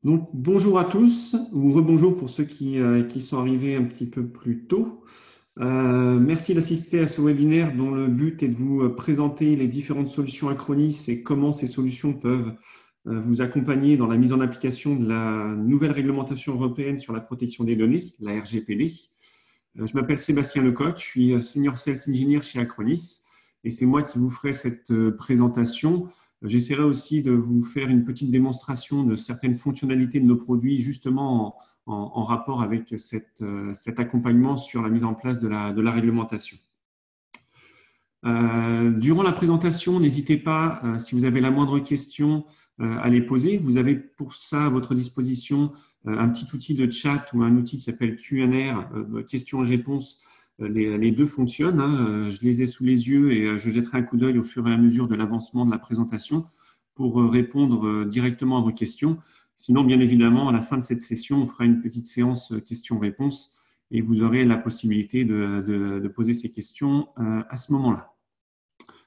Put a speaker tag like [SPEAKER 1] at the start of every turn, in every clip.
[SPEAKER 1] Donc, bonjour à tous, ou rebonjour pour ceux qui sont arrivés un petit peu plus tôt. Merci d'assister à ce webinaire dont le but est de vous présenter les différentes solutions Acronis et comment ces solutions peuvent vous accompagner dans la mise en application de la nouvelle réglementation européenne sur la protection des données, la RGPD. Je m'appelle Sébastien Lecoq, je suis Senior Sales Engineer chez Acronis et c'est moi qui vous ferai cette présentation. J'essaierai aussi de vous faire une petite démonstration de certaines fonctionnalités de nos produits justement en rapport avec cet accompagnement sur la mise en place de la réglementation. Durant la présentation, n'hésitez pas, si vous avez la moindre question, à les poser. Vous avez pour ça à votre disposition un petit outil de chat ou un outil qui s'appelle Q&A, questions et réponses. Les deux fonctionnent. Je les ai sous les yeux et je jetterai un coup d'œil au fur et à mesure de l'avancement de la présentation pour répondre directement à vos questions. Sinon, bien évidemment, à la fin de cette session, on fera une petite séance questions-réponses et vous aurez la possibilité de poser ces questions à ce moment-là.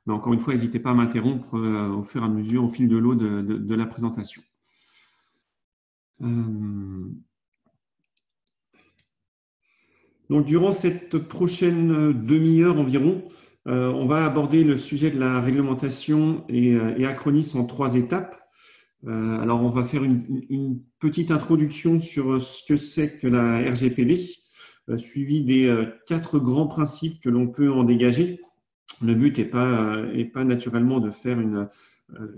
[SPEAKER 1] Mais encore une fois, n'hésitez pas à m'interrompre au fur et à mesure, au fil de l'eau de la présentation. Donc, durant cette prochaine demi-heure environ, on va aborder le sujet de la réglementation et Acronis en 3 étapes. Alors, on va faire une petite introduction sur ce que c'est que la RGPD, suivi des 4 grands principes que l'on peut en dégager. Le but n'est pas naturellement de faire une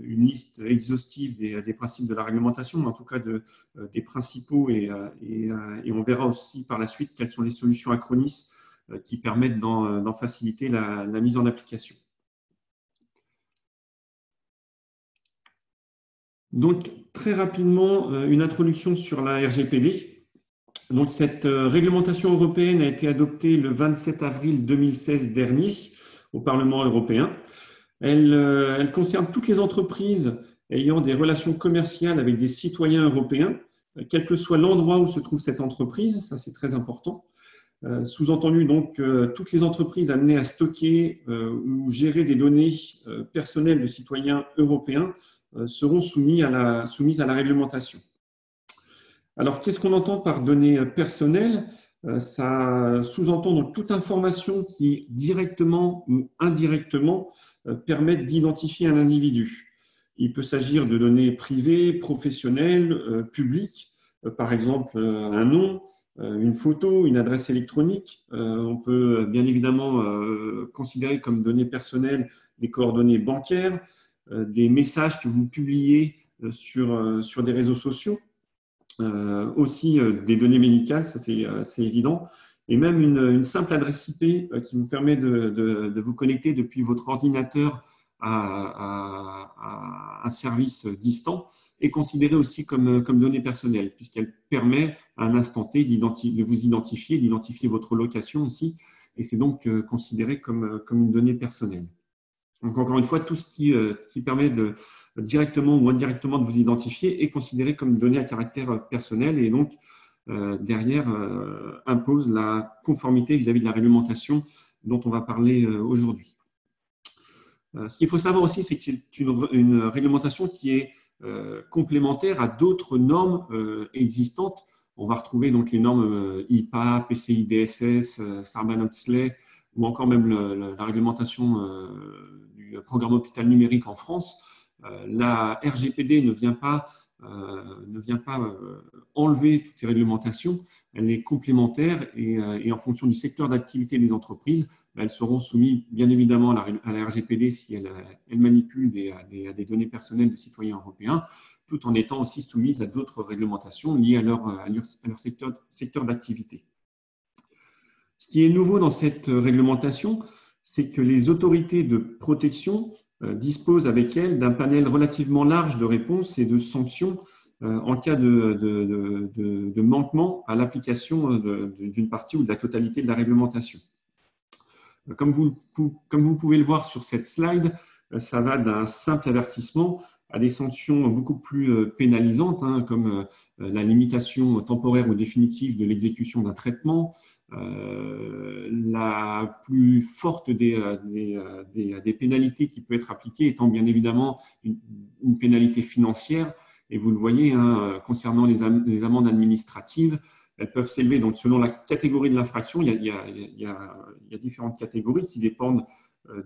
[SPEAKER 1] liste exhaustive des principes de la réglementation, mais en tout cas des principaux et on verra aussi par la suite quelles sont les solutions Acronis qui permettent d'en faciliter la mise en application. Donc, très rapidement, une introduction sur la RGPD. Donc, cette réglementation européenne a été adoptée le 27 avril 2016 dernier au Parlement européen. Elle concerne toutes les entreprises ayant des relations commerciales avec des citoyens européens, quel que soit l'endroit où se trouve cette entreprise, ça c'est très important. Sous-entendu donc, toutes les entreprises amenées à stocker ou gérer des données personnelles de citoyens européens seront soumises à la réglementation. Alors, qu'est-ce qu'on entend par données personnelles ? Ça sous-entend donc toute information qui, directement ou indirectement, permettent d'identifier un individu. Il peut s'agir de données privées, professionnelles, publiques, par exemple un nom, une photo, une adresse électronique. On peut bien évidemment considérer comme données personnelles des coordonnées bancaires, des messages que vous publiez sur des réseaux sociaux. Aussi des données médicales, ça c'est évident, et même une simple adresse IP qui vous permet de vous connecter depuis votre ordinateur à un service distant est considérée aussi comme donnée personnelle, puisqu'elle permet à un instant T de vous identifier, d'identifier votre location aussi, et c'est donc considéré comme une donnée personnelle. Donc, encore une fois, tout ce qui permet directement ou indirectement de vous identifier est considéré comme une donnée à caractère personnel et donc, derrière, impose la conformité vis-à-vis de la réglementation dont on va parler aujourd'hui. Ce qu'il faut savoir aussi, c'est que c'est une réglementation qui est complémentaire à d'autres normes existantes. On va retrouver donc les normes IPA, PCI DSS, Sarbanes-Oxley, ou encore même la réglementation du programme hôpital numérique en France. La RGPD ne vient pas enlever toutes ces réglementations, elle est complémentaire et en fonction du secteur d'activité des entreprises, elles seront soumises bien évidemment à la RGPD si elles manipulent des données personnelles des citoyens européens, tout en étant aussi soumises à d'autres réglementations liées à leur secteur d'activité. Ce qui est nouveau dans cette réglementation, c'est que les autorités de protection disposent avec elles d'un panel relativement large de réponses et de sanctions en cas de manquement à l'application d'une partie ou de la totalité de la réglementation. Comme vous pouvez le voir sur cette slide, ça va d'un simple avertissement à des sanctions beaucoup plus pénalisantes, comme la limitation temporaire ou définitive de l'exécution d'un traitement, la plus forte des pénalités qui peut être appliquée étant bien évidemment une pénalité financière Et vous le voyez, hein, concernant les amendes administratives, elles peuvent s'élever. Donc, selon la catégorie de l'infraction, il y a différentes catégories qui dépendent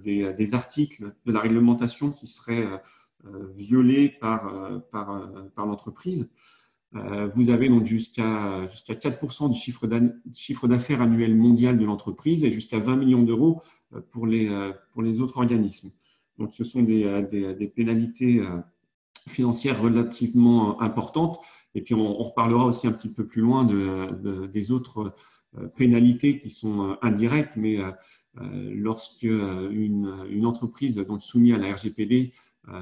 [SPEAKER 1] des articles de la réglementation qui seraient violés par l'entreprise. Vous avez donc jusqu'à 4% du chiffre d'affaires annuel mondial de l'entreprise et jusqu'à 20 millions d'euros pour les autres organismes. Donc, ce sont des pénalités financières relativement importantes. Et puis, on reparlera aussi un petit peu plus loin des autres pénalités qui sont indirectes, mais lorsque une entreprise donc soumise à la RGPD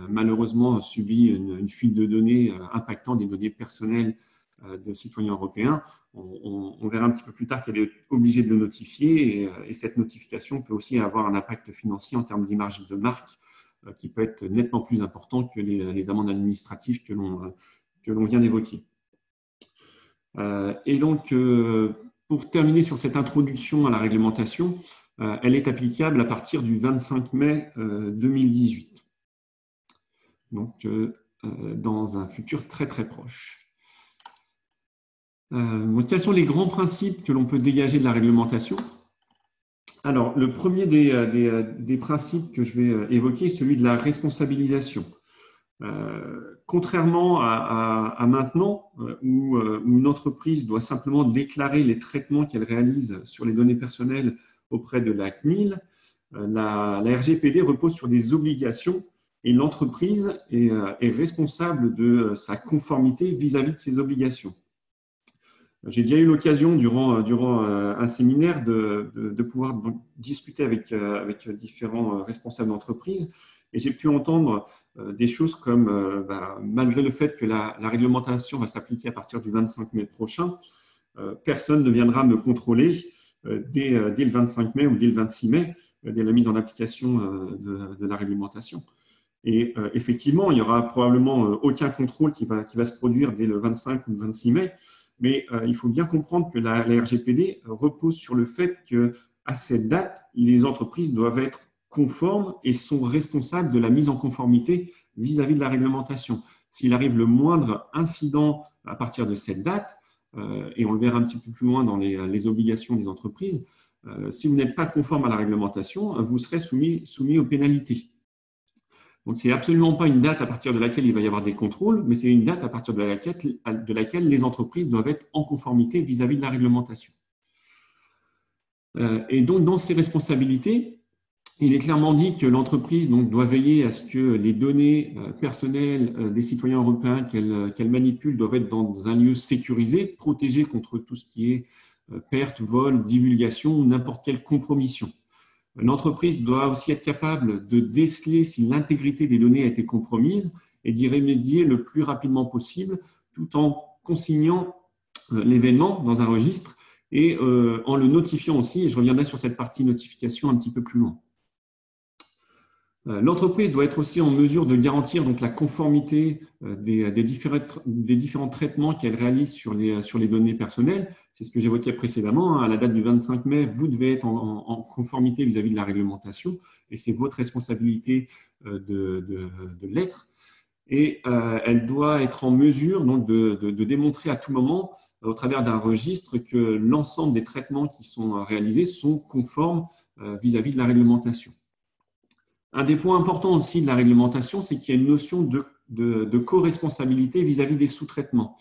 [SPEAKER 1] malheureusement subit une fuite de données impactant des données personnelles de citoyens européens, on verra un petit peu plus tard qu'elle est obligée de le notifier et cette notification peut aussi avoir un impact financier en termes d'image de marque qui peut être nettement plus important que les amendes administratives que l'on vient d'évoquer. Et donc, pour terminer sur cette introduction à la réglementation, elle est applicable à partir du 25 mai 2018. Donc, dans un futur très très proche. Donc, quels sont les grands principes que l'on peut dégager de la réglementation? Alors, le premier des principes que je vais évoquer est celui de la responsabilisation. Contrairement à maintenant, où une entreprise doit simplement déclarer les traitements qu'elle réalise sur les données personnelles auprès de la CNIL, la RGPD repose sur des obligations et l'entreprise est responsable de sa conformité vis-à-vis de ces obligations. J'ai déjà eu l'occasion, durant un séminaire, de pouvoir donc discuter avec différents responsables d'entreprise et j'ai pu entendre des choses comme, malgré le fait que la réglementation va s'appliquer à partir du 25 mai prochain, personne ne viendra me contrôler dès le 25 mai ou dès le 26 mai, dès la mise en application de la réglementation. Et effectivement, il n'y aura probablement aucun contrôle qui va se produire dès le 25 ou le 26 mai, mais il faut bien comprendre que la RGPD repose sur le fait qu'à cette date, les entreprises doivent être conformes et sont responsables de la mise en conformité vis-à-vis de la réglementation. S'il arrive le moindre incident à partir de cette date, et on le verra un petit peu plus loin dans les obligations des entreprises, si vous n'êtes pas conforme à la réglementation, vous serez soumis aux pénalités. Donc, ce n'est absolument pas une date à partir de laquelle il va y avoir des contrôles, mais c'est une date à partir de laquelle les entreprises doivent être en conformité vis-à-vis de la réglementation. Et donc, dans ces responsabilités, il est clairement dit que l'entreprise doit veiller à ce que les données personnelles des citoyens européens qu'elle manipule doivent être dans un lieu sécurisé, protégé contre tout ce qui est perte, vol, divulgation ou n'importe quelle compromission. L'entreprise doit aussi être capable de déceler si l'intégrité des données a été compromise et d'y remédier le plus rapidement possible, tout en consignant l'événement dans un registre et en le notifiant aussi, et je reviendrai sur cette partie notification un petit peu plus loin. L'entreprise doit être aussi en mesure de garantir donc, la conformité des différents traitements qu'elle réalise sur les données personnelles. C'est ce que j'évoquais précédemment. À la date du 25 mai, vous devez être en conformité vis-à-vis de la réglementation et c'est votre responsabilité de l'être. Et elle doit être en mesure donc, de démontrer à tout moment, au travers d'un registre, que l'ensemble des traitements qui sont réalisés sont conformes vis-à-vis de la réglementation. Un des points importants aussi de la réglementation, c'est qu'il y a une notion de co-responsabilité vis-à-vis des sous-traitements.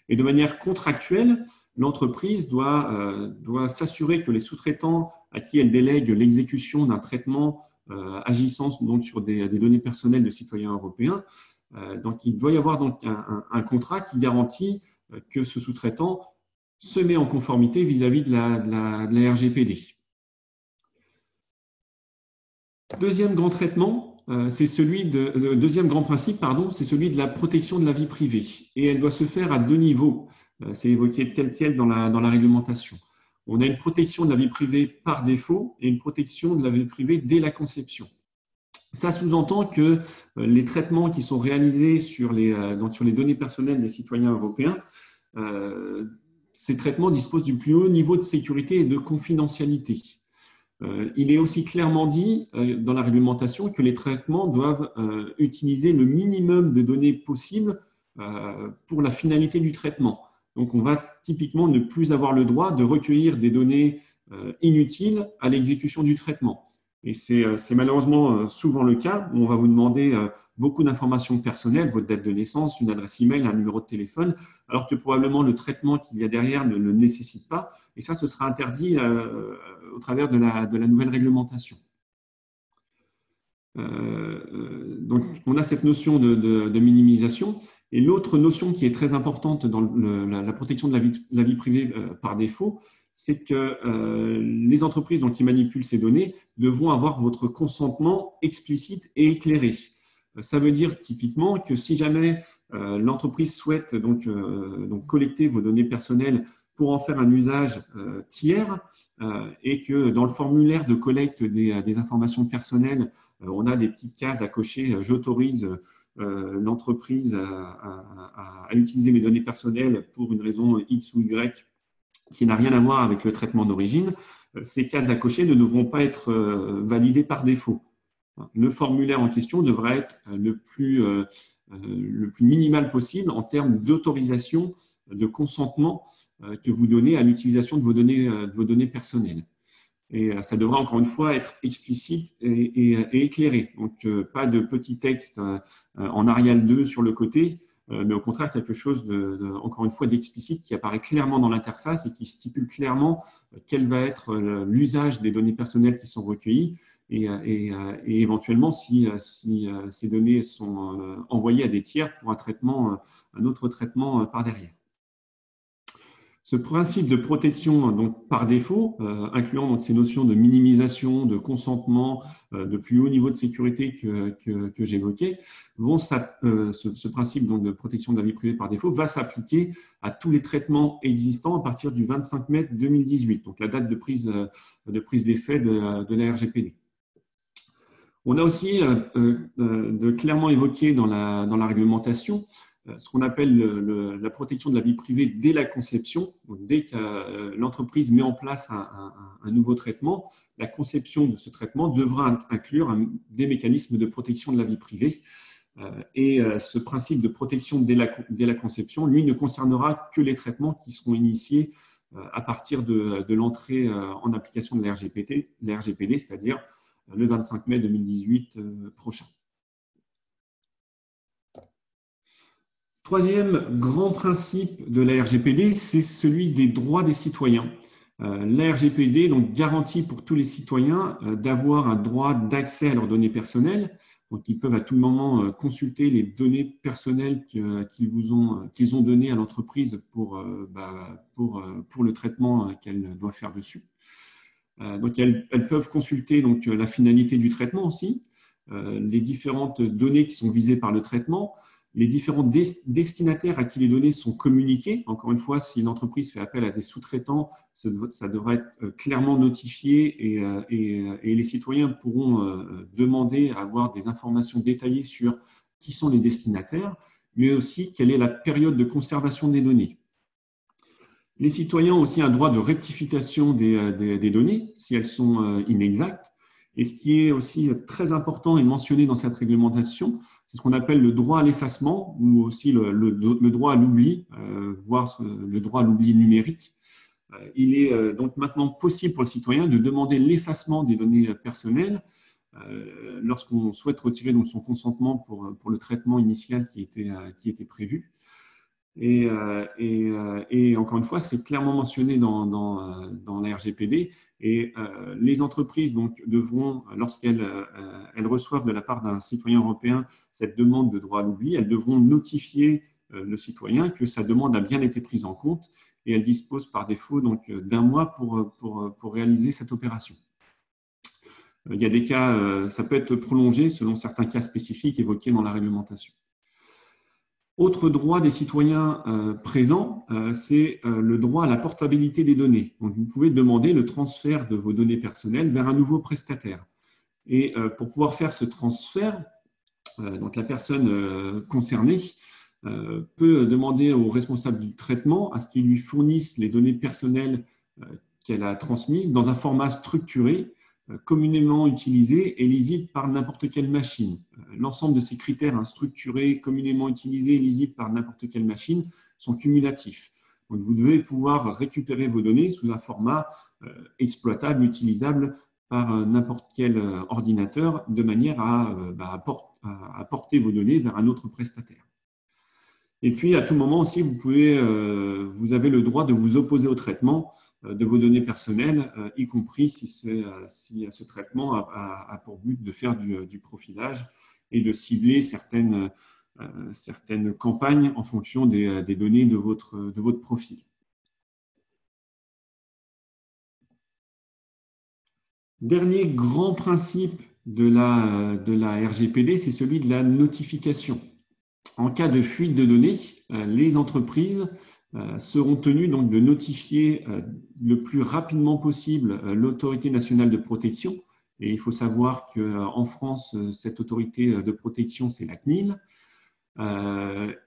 [SPEAKER 1] Et de manière contractuelle, l'entreprise doit s'assurer que les sous-traitants à qui elle délègue l'exécution d'un traitement agissant donc sur des données personnelles de citoyens européens, donc il doit y avoir donc un contrat qui garantit que ce sous-traitant se met en conformité vis-à-vis de la RGPD. Deuxième grand principe, c'est celui de la protection de la vie privée. Et elle doit se faire à deux niveaux. C'est évoqué tel quel dans la réglementation. On a une protection de la vie privée par défaut et une protection de la vie privée dès la conception. Ça sous-entend que les traitements qui sont réalisés sur les données personnelles des citoyens européens, ces traitements disposent du plus haut niveau de sécurité et de confidentialité. Il est aussi clairement dit dans la réglementation que les traitements doivent utiliser le minimum de données possibles pour la finalité du traitement. Donc, on va typiquement ne plus avoir le droit de recueillir des données inutiles à l'exécution du traitement. Et c'est malheureusement souvent le cas où on va vous demander beaucoup d'informations personnelles, votre date de naissance, une adresse email, un numéro de téléphone, alors que probablement le traitement qu'il y a derrière ne le nécessite pas. Et ça, ce sera interdit au travers de la nouvelle réglementation. Donc, on a cette notion de minimisation. Et l'autre notion qui est très importante dans la protection de la vie privée par défaut, c'est que les entreprises qui manipulent ces données devront avoir votre consentement explicite et éclairé. Ça veut dire typiquement que si jamais l'entreprise souhaite donc collecter vos données personnelles pour en faire un usage tiers et que dans le formulaire de collecte des informations personnelles, on a des petites cases à cocher « J'autorise l'entreprise à utiliser mes données personnelles pour une raison X ou Y qui n'a rien à voir avec le traitement d'origine », ces cases à cocher ne devront pas être validées par défaut. Le formulaire en question devra être le plus minimal possible en termes d'autorisation, de consentement que vous donnez à l'utilisation de vos données personnelles. Et ça devra encore une fois être explicite et éclairé. Donc, pas de petits textes en Arial 2 sur le côté, mais au contraire quelque chose encore une fois d'explicite qui apparaît clairement dans l'interface et qui stipule clairement quel va être l'usage des données personnelles qui sont recueillies et éventuellement si ces données sont envoyées à des tiers pour un autre traitement par derrière. Ce principe de protection par défaut, incluant ces notions de minimisation, de consentement, de plus haut niveau de sécurité que j'évoquais, ce principe de protection de la vie privée par défaut va s'appliquer à tous les traitements existants à partir du 25 mai 2018, donc la date de prise d'effet de la RGPD. On a aussi clairement évoqué dans la réglementation ce qu'on appelle la protection de la vie privée dès la conception. Donc, dès que l'entreprise met en place un nouveau traitement, la conception de ce traitement devra inclure des mécanismes de protection de la vie privée. Et ce principe de protection dès la conception, lui, ne concernera que les traitements qui seront initiés à partir de l'entrée en application de la RGPD, c'est-à-dire le 25 mai 2018 prochain. Troisième grand principe de la RGPD, c'est celui des droits des citoyens. La RGPD garantit pour tous les citoyens d'avoir un droit d'accès à leurs données personnelles. Donc, ils peuvent à tout moment consulter les données personnelles qu'ils ont données à l'entreprise pour le traitement qu'elle doit faire dessus. Donc, elles peuvent consulter la finalité du traitement aussi, les différentes données qui sont visées par le traitement, les différents destinataires à qui les données sont communiquées. Encore une fois, si l'entreprise fait appel à des sous-traitants, ça devrait être clairement notifié et les citoyens pourront demander à avoir des informations détaillées sur qui sont les destinataires, mais aussi quelle est la période de conservation des données. Les citoyens ont aussi un droit de rectification des données si elles sont inexactes. Et ce qui est aussi très important et mentionné dans cette réglementation, c'est ce qu'on appelle le droit à l'effacement ou aussi le droit à l'oubli, voire le droit à l'oubli numérique. Il est donc maintenant possible pour le citoyen de demander l'effacement des données personnelles lorsqu'on souhaite retirer son consentement pour le traitement initial qui était prévu. Et encore une fois, c'est clairement mentionné dans la RGPD et les entreprises devront, lorsqu'elles reçoivent de la part d'un citoyen européen cette demande de droit à l'oubli, elles devront notifier le citoyen que sa demande a bien été prise en compte et elles disposent par défaut d'un mois pour réaliser cette opération. Il y a des cas, ça peut être prolongé selon certains cas spécifiques évoqués dans la réglementation. Autre droit des citoyens présents, c'est le droit à la portabilité des données. Donc, vous pouvez demander le transfert de vos données personnelles vers un nouveau prestataire. Et pour pouvoir faire ce transfert, donc la personne concernée peut demander au responsable du traitement à ce qu'il lui fournisse les données personnelles qu'elle a transmises dans un format structuré communément utilisé et lisible par n'importe quelle machine. L'ensemble de ces critères structurés, communément utilisés et lisibles par n'importe quelle machine sont cumulatifs. Donc, vous devez pouvoir récupérer vos données sous un format exploitable, utilisable par n'importe quel ordinateur, de manière à porter vos données vers un autre prestataire. Et puis, à tout moment aussi, vous avez le droit de vous opposer au traitement de vos données personnelles, y compris si ce traitement a pour but de faire du profilage et de cibler certaines campagnes en fonction des données de votre profil. Dernier grand principe de la RGPD, c'est celui de la notification. En cas de fuite de données, les entreprises seront tenues donc de notifier le plus rapidement possible l'autorité nationale de protection. Et il faut savoir qu'en France, cette autorité de protection, c'est la CNIL.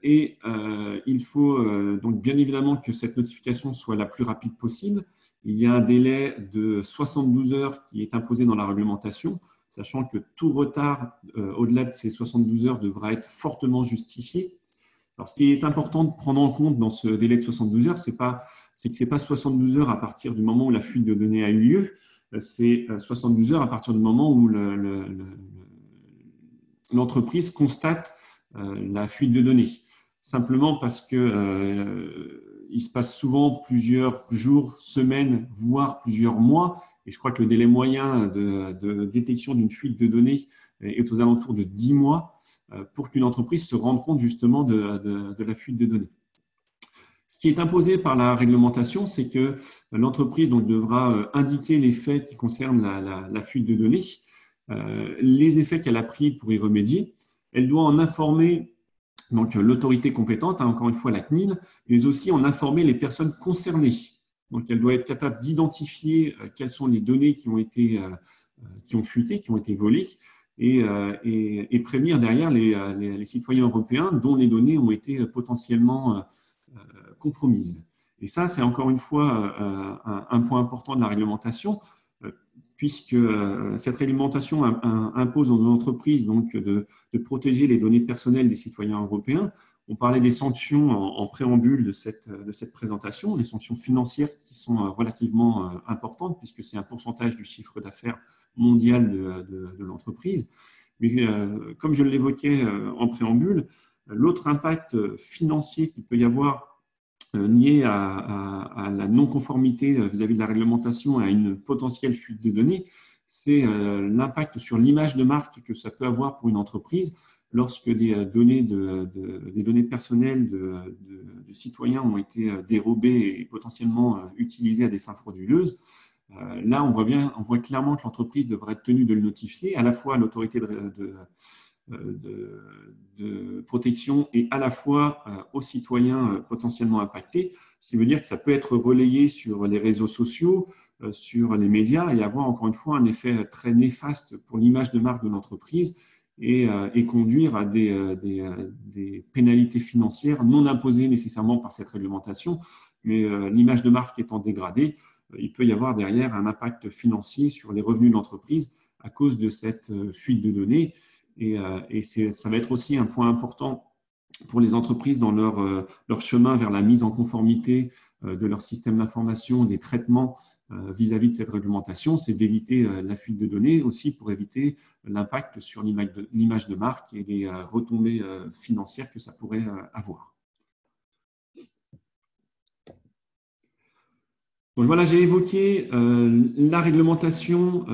[SPEAKER 1] Il faut donc bien évidemment que cette notification soit la plus rapide possible. Il y a un délai de 72 heures qui est imposé dans la réglementation, sachant que tout retard au-delà de ces 72 heures devra être fortement justifié. Alors, ce qui est important de prendre en compte dans ce délai de 72 heures, c'est que ce n'est pas 72 heures à partir du moment où la fuite de données a eu lieu, c'est 72 heures à partir du moment où l'entreprise constate la fuite de données. Simplement parce que il se passe souvent plusieurs jours, semaines, voire plusieurs mois. Et je crois que le délai moyen de détection d'une fuite de données est aux alentours de 10 mois pour qu'une entreprise se rende compte justement de la fuite de données. Ce qui est imposé par la réglementation, c'est que l'entreprise devra indiquer les faits qui concernent la fuite de données, les effets qu'elle a pris pour y remédier. Elle doit en informer donc l'autorité compétente, encore une fois la CNIL, mais aussi en informer les personnes concernées. Donc, elle doit être capable d'identifier quelles sont les données qui ont fuité, qui ont été volées, et prévenir derrière les citoyens européens dont les données ont été potentiellement compromises. Et ça, c'est encore une fois un point important de la réglementation, puisque cette réglementation impose aux entreprises donc de protéger les données personnelles des citoyens européens. On parlait des sanctions en préambule de cette présentation, les sanctions financières qui sont relativement importantes, puisque c'est un pourcentage du chiffre d'affaires mondial de l'entreprise. Mais comme je l'évoquais en préambule, l'autre impact financier qu'il peut y avoir lié à la non-conformité vis-à-vis de la réglementation et à une potentielle fuite de données, c'est l'impact sur l'image de marque que ça peut avoir pour une entreprise lorsque des données personnelles de citoyens ont été dérobées et potentiellement utilisées à des fins frauduleuses. Là, on voit clairement que l'entreprise devrait être tenue de le notifier à la fois à l'autorité de protection et à la fois aux citoyens potentiellement impactés, ce qui veut dire que ça peut être relayé sur les réseaux sociaux, sur les médias et avoir encore une fois un effet très néfaste pour l'image de marque de l'entreprise et conduire à des pénalités financières non imposées nécessairement par cette réglementation, mais l'image de marque étant dégradée, il peut y avoir derrière un impact financier sur les revenus de l'entreprise à cause de cette fuite de données. Et ça va être aussi un point important pour les entreprises dans leur chemin vers la mise en conformité de leur système d'information, des traitements vis-à-vis de cette réglementation, c'est d'éviter la fuite de données, aussi pour éviter l'impact sur l'image de marque et les retombées financières que ça pourrait avoir. Donc voilà, j'ai évoqué la réglementation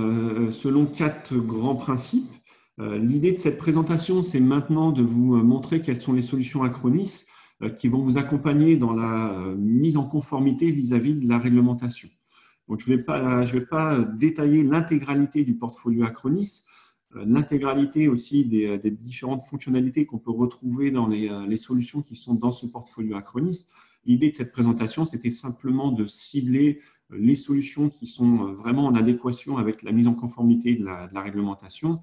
[SPEAKER 1] selon 4 grands principes. L'idée de cette présentation, c'est maintenant de vous montrer quelles sont les solutions Acronis qui vont vous accompagner dans la mise en conformité vis-à-vis de la réglementation. Donc, je ne vais pas détailler l'intégralité du portfolio Acronis, l'intégralité aussi des différentes fonctionnalités qu'on peut retrouver dans les solutions qui sont dans ce portfolio Acronis. L'idée de cette présentation, c'était simplement de cibler les solutions qui sont vraiment en adéquation avec la mise en conformité de la réglementation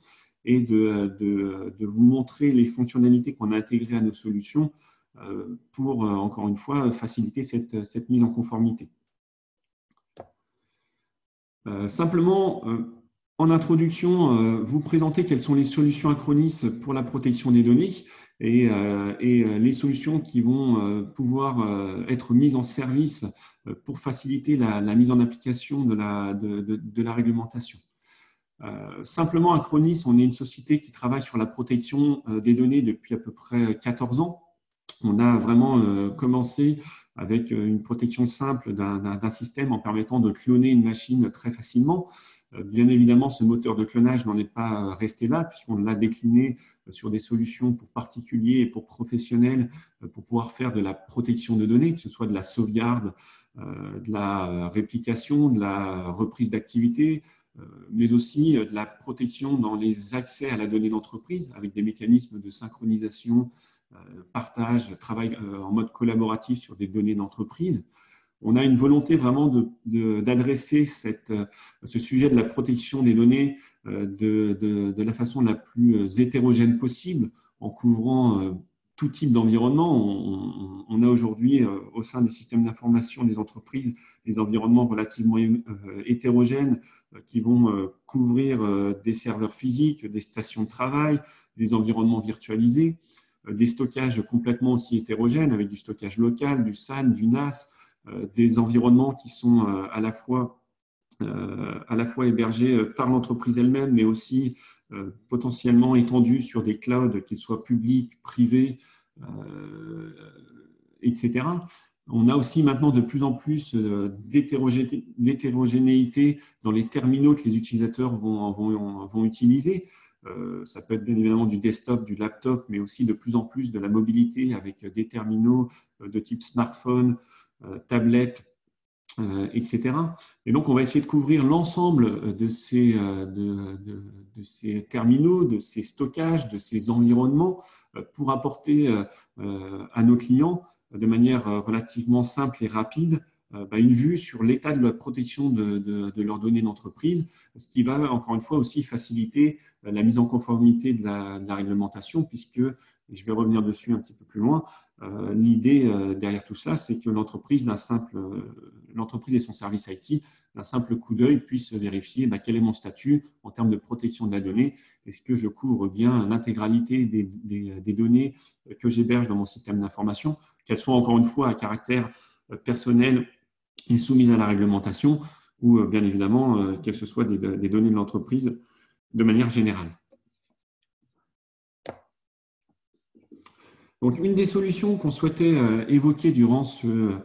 [SPEAKER 1] et de vous montrer les fonctionnalités qu'on a intégrées à nos solutions pour, encore une fois, faciliter cette mise en conformité. Simplement, En introduction, vous présentez quelles sont les solutions Acronis pour la protection des données et les solutions qui vont pouvoir être mises en service pour faciliter la mise en application de la réglementation. Simplement, Acronis, on est une société qui travaille sur la protection des données depuis à peu près 14 ans. On a vraiment commencé avec une protection simple d'un système en permettant de cloner une machine très facilement. Bien évidemment, ce moteur de clonage n'en est pas resté là, puisqu'on l'a décliné sur des solutions pour particuliers et pour professionnels pour pouvoir faire de la protection de données, que ce soit de la sauvegarde, de la réplication, de la reprise d'activité, mais aussi de la protection dans les accès à la donnée d'entreprise avec des mécanismes de synchronisation, partage, travail en mode collaboratif sur des données d'entreprise. On a une volonté vraiment d'adresser ce sujet de la protection des données de la façon la plus hétérogène possible, en couvrant tout type d'environnement. On a aujourd'hui au sein des systèmes d'information des entreprises des environnements relativement hétérogènes qui vont couvrir des serveurs physiques, des stations de travail, des environnements virtualisés, des stockages complètement aussi hétérogènes avec du stockage local, du SAN, du NAS, des environnements qui sont à la fois hébergés par l'entreprise elle-même, mais aussi potentiellement étendus sur des clouds, qu'ils soient publics, privés, etc. On a aussi maintenant de plus en plus d'hétérogénéité dans les terminaux que les utilisateurs vont utiliser. Ça peut être bien évidemment du desktop, du laptop, mais aussi de plus en plus de la mobilité avec des terminaux de type smartphone, tablette, etc. Et donc, on va essayer de couvrir l'ensemble de ces terminaux, de ces stockages, de ces environnements pour apporter à nos clients de manière relativement simple et rapide une vue sur l'état de la protection de leurs données d'entreprise, ce qui va encore une fois aussi faciliter la mise en conformité de la réglementation, puisque, et je vais revenir dessus un petit peu plus loin, l'idée derrière tout cela, c'est que l'entreprise et son service IT, d'un simple coup d'œil, puissent vérifier quel est mon statut en termes de protection de la donnée. Est-ce que je couvre bien l'intégralité des données que j'héberge dans mon système d'information, qu'elles soient encore une fois à caractère personnel et soumises à la réglementation, ou bien évidemment qu'elles soient des données de l'entreprise de manière générale. Donc, une des solutions qu'on souhaitait évoquer durant ce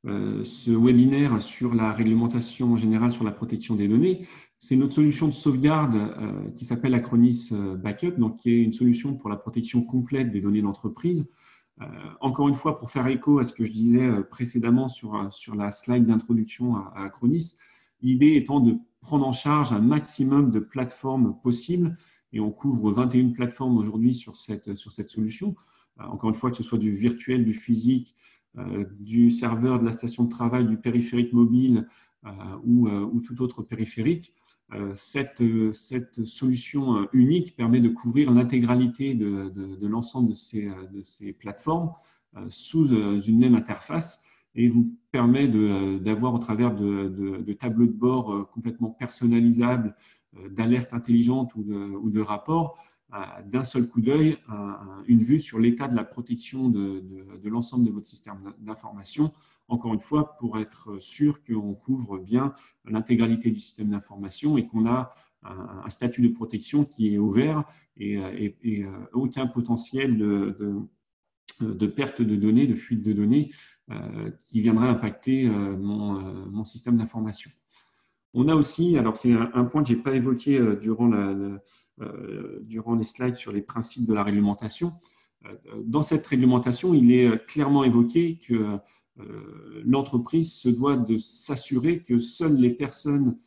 [SPEAKER 1] webinaire sur la réglementation en général sur la protection des données, c'est notre solution de sauvegarde qui s'appelle Acronis Backup, donc qui est une solution pour la protection complète des données d'entreprise. Encore une fois, pour faire écho à ce que je disais précédemment sur la slide d'introduction à Acronis, l'idée étant de prendre en charge un maximum de plateformes possibles, et on couvre 21 plateformes aujourd'hui sur cette solution. Encore une fois, que ce soit du virtuel, du physique, du serveur, de la station de travail, du périphérique mobile ou tout autre périphérique. Cette solution unique permet de couvrir l'intégralité de l'ensemble de ces plateformes sous une même interface et vous permet d'avoir au travers de tableaux de bord complètement personnalisables, d'alertes intelligentes ou de rapports, d'un seul coup d'œil, une vue sur l'état de la protection de l'ensemble de votre système d'information, encore une fois, pour être sûr qu'on couvre bien l'intégralité du système d'information et qu'on a un statut de protection qui est ouvert et aucun potentiel de perte de données, de fuite de données qui viendrait impacter mon système d'information. On a aussi, alors c'est un point que je n'ai pas évoqué durant les slides sur les principes de la réglementation. Dans cette réglementation, il est clairement évoqué que l'entreprise se doit de s'assurer que seules les personnes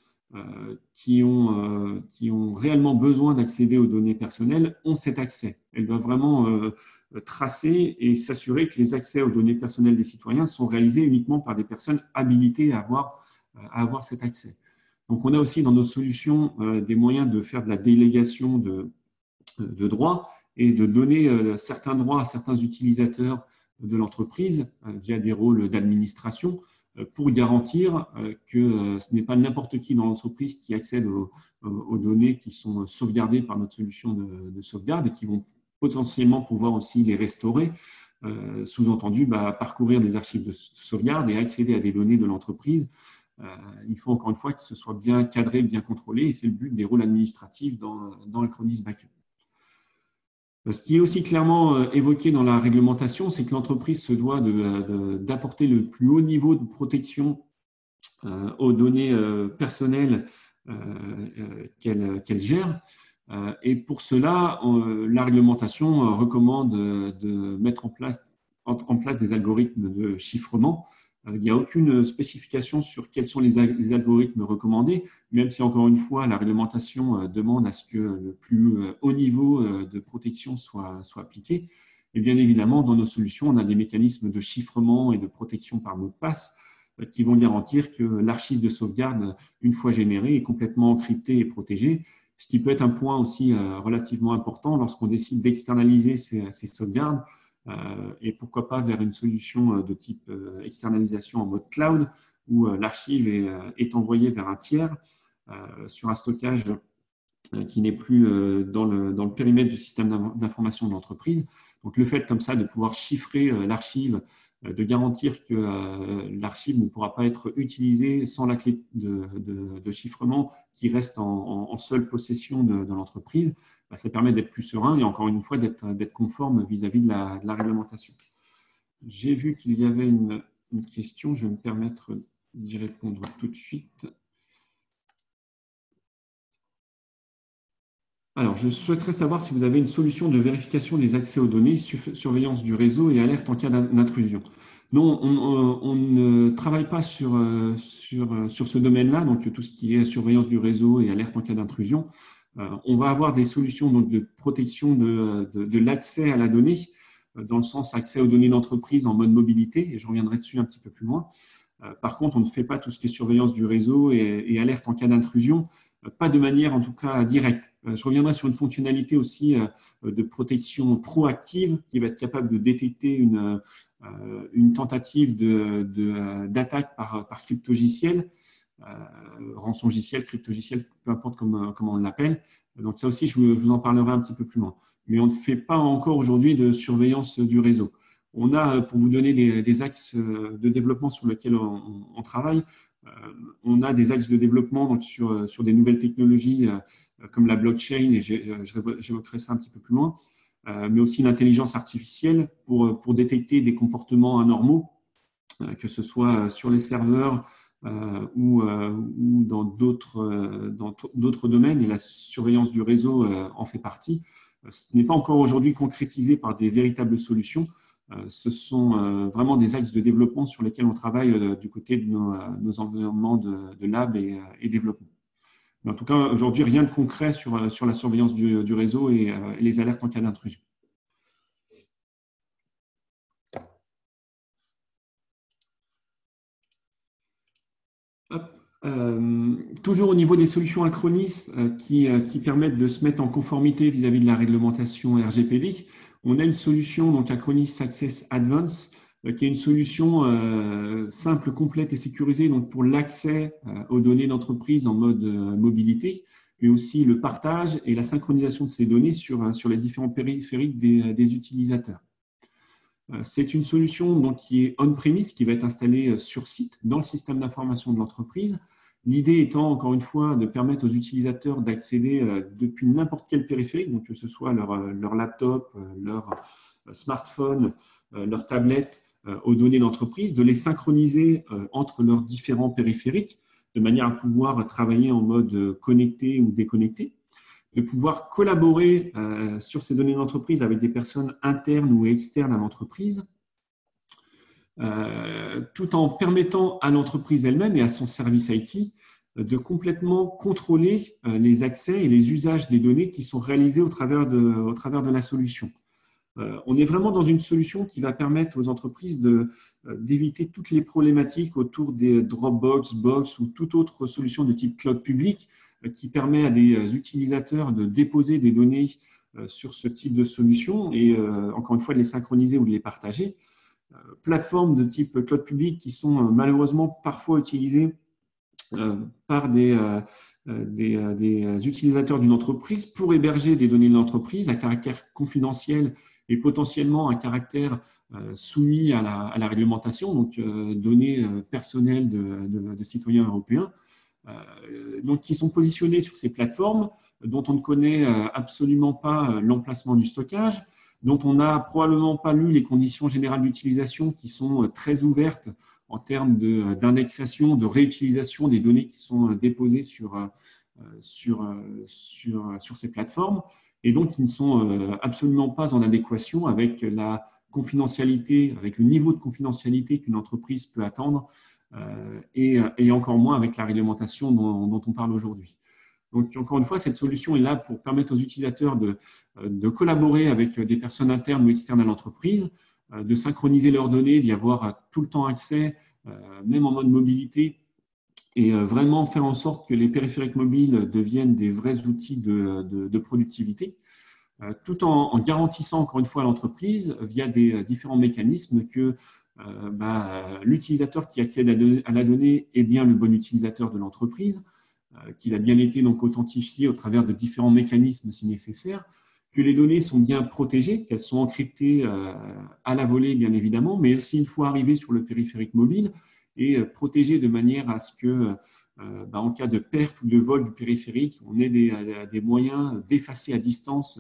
[SPEAKER 1] qui ont réellement besoin d'accéder aux données personnelles ont cet accès. Elle doit vraiment tracer et s'assurer que les accès aux données personnelles des citoyens sont réalisés uniquement par des personnes habilitées à avoir cet accès. Donc, on a aussi dans nos solutions des moyens de faire de la délégation de droits et de donner certains droits à certains utilisateurs de l'entreprise via des rôles d'administration pour garantir que ce n'est pas n'importe qui dans l'entreprise qui accède aux données qui sont sauvegardées par notre solution de sauvegarde et qui vont potentiellement pouvoir aussi les restaurer, sous-entendu parcourir des archives de sauvegarde et accéder à des données de l'entreprise. Il faut encore une fois que ce soit bien cadré, bien contrôlé, et c'est le but des rôles administratifs dans Acronis Backup. Ce qui est aussi clairement évoqué dans la réglementation, c'est que l'entreprise se doit d'apporter le plus haut niveau de protection aux données personnelles qu'elle gère. Et pour cela, la réglementation recommande de mettre en place des algorithmes de chiffrement. Il n'y a aucune spécification sur quels sont les algorithmes recommandés, même si, encore une fois, la réglementation demande à ce que le plus haut niveau de protection soit appliqué. Et bien évidemment, dans nos solutions, on a des mécanismes de chiffrement et de protection par mot de passe qui vont garantir que l'archive de sauvegarde, une fois générée, est complètement encryptée et protégée, ce qui peut être un point aussi relativement important lorsqu'on décide d'externaliser ces sauvegardes, et pourquoi pas vers une solution de type externalisation en mode cloud, où l'archive est envoyée vers un tiers sur un stockage qui n'est plus dans le périmètre du système d'information de l'entreprise. Donc le fait comme ça de pouvoir chiffrer l'archive, de garantir que l'archive ne pourra pas être utilisée sans la clé de chiffrement qui reste en seule possession de l'entreprise, ça permet d'être plus serein et encore une fois d'être conforme vis-à-vis de la réglementation. J'ai vu qu'il y avait une question, je vais me permettre d'y répondre tout de suite. Alors, je souhaiterais savoir si vous avez une solution de vérification des accès aux données, surveillance du réseau et alerte en cas d'intrusion. Non, on ne travaille pas sur ce domaine-là, donc tout ce qui est surveillance du réseau et alerte en cas d'intrusion. On va avoir des solutions donc, de protection de l'accès à la donnée, dans le sens accès aux données d'entreprise en mode mobilité, et je reviendrai dessus un petit peu plus loin. Par contre, on ne fait pas tout ce qui est surveillance du réseau et alerte en cas d'intrusion, pas de manière en tout cas directe. Je reviendrai sur une fonctionnalité aussi de protection proactive qui va être capable de détecter une tentative d'attaque par cryptogiciel, rançongiciel, cryptogiciel, peu importe comment on l'appelle. Donc ça aussi, je vous en parlerai un petit peu plus loin. Mais on ne fait pas encore aujourd'hui de surveillance du réseau. On a, pour vous donner des axes de développement sur lesquels on travaille, on a des axes de développement donc sur des nouvelles technologies comme la blockchain, et j'évoquerai ça un petit peu plus loin, mais aussi l'intelligence artificielle pour détecter des comportements anormaux, que ce soit sur les serveurs ou dans d'autres domaines, et la surveillance du réseau en fait partie. Ce n'est pas encore aujourd'hui concrétisé par des véritables solutions. Ce sont vraiment des axes de développement sur lesquels on travaille du côté de nos environnements de lab et développement. Mais en tout cas, aujourd'hui, rien de concret sur la surveillance du réseau et les alertes en cas d'intrusion. Toujours au niveau des solutions Acronis qui permettent de se mettre en conformité vis-à-vis de la réglementation RGPD, on a une solution, donc Acronis Access Advance, qui est une solution simple, complète et sécurisée donc pour l'accès aux données d'entreprise en mode mobilité, mais aussi le partage et la synchronisation de ces données sur les différents périphériques des utilisateurs. C'est une solution donc, qui est on-premise, qui va être installée sur site dans le système d'information de l'entreprise. L'idée étant, encore une fois, de permettre aux utilisateurs d'accéder depuis n'importe quel périphérique, donc que ce soit leur laptop, leur smartphone, leur tablette, aux données d'entreprise, de les synchroniser entre leurs différents périphériques, de manière à pouvoir travailler en mode connecté ou déconnecté, de pouvoir collaborer sur ces données d'entreprise avec des personnes internes ou externes à l'entreprise, tout en permettant à l'entreprise elle-même et à son service IT de complètement contrôler les accès et les usages des données qui sont réalisés au travers de la solution. On est vraiment dans une solution qui va permettre aux entreprises d'éviter toutes les problématiques autour des Dropbox, Box ou toute autre solution de type cloud public qui permet à des utilisateurs de déposer des données sur ce type de solution et encore une fois de les synchroniser ou de les partager. plateformes de type cloud public qui sont malheureusement parfois utilisées par des utilisateurs d'une entreprise pour héberger des données de l'entreprise à caractère confidentiel et potentiellement à caractère soumis à la réglementation, donc données personnelles de citoyens européens, donc qui sont positionnés sur ces plateformes dont on ne connaît absolument pas l'emplacement du stockage, dont on n'a probablement pas lu les conditions générales d'utilisation qui sont très ouvertes en termes d'indexation, de réutilisation des données qui sont déposées sur ces plateformes, et donc qui ne sont absolument pas en adéquation avec la confidentialité, avec le niveau de confidentialité qu'une entreprise peut attendre, et encore moins avec la réglementation dont on parle aujourd'hui. Donc, encore une fois, cette solution est là pour permettre aux utilisateurs de collaborer avec des personnes internes ou externes à l'entreprise, de synchroniser leurs données, d'y avoir tout le temps accès, même en mode mobilité, et vraiment faire en sorte que les périphériques mobiles deviennent des vrais outils de productivité, tout en garantissant encore une fois à l'entreprise, via des différents mécanismes, que l'utilisateur qui accède à la donnée est bien le bon utilisateur de l'entreprise, qu'il a bien été donc authentifié au travers de différents mécanismes si nécessaire, que les données sont bien protégées, qu'elles sont encryptées à la volée bien évidemment, mais aussi une fois arrivées sur le périphérique mobile, et protégées de manière à ce que, en cas de perte ou de vol du périphérique, on ait des moyens d'effacer à distance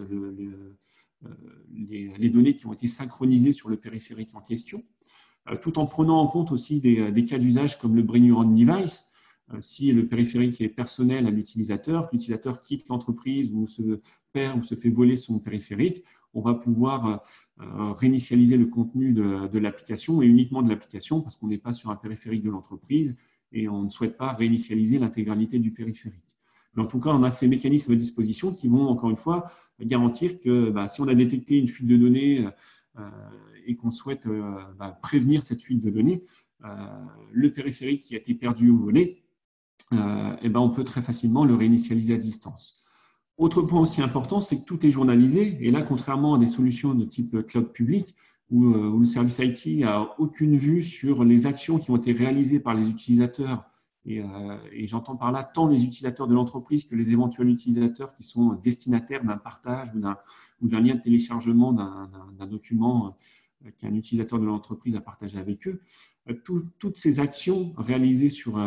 [SPEAKER 1] les données qui ont été synchronisées sur le périphérique en question, tout en prenant en compte aussi des cas d'usage comme le Bring Your Own Device. Si le périphérique est personnel à l'utilisateur quitte l'entreprise ou se perd ou se fait voler son périphérique, on va pouvoir réinitialiser le contenu de l'application, et uniquement de l'application, parce qu'on n'est pas sur un périphérique de l'entreprise et on ne souhaite pas réinitialiser l'intégralité du périphérique. Mais en tout cas, on a ces mécanismes à disposition qui vont, encore une fois, garantir que si on a détecté une fuite de données et qu'on souhaite prévenir cette fuite de données, le périphérique qui a été perdu ou volé, on peut très facilement le réinitialiser à distance. Autre point aussi important, c'est que tout est journalisé. Et là, contrairement à des solutions de type cloud public, où le service IT n'a aucune vue sur les actions qui ont été réalisées par les utilisateurs, et j'entends par là tant les utilisateurs de l'entreprise que les éventuels utilisateurs qui sont destinataires d'un partage ou d'un lien de téléchargement d'un document qu'un utilisateur de l'entreprise a partagé avec eux. Toutes ces actions réalisées sur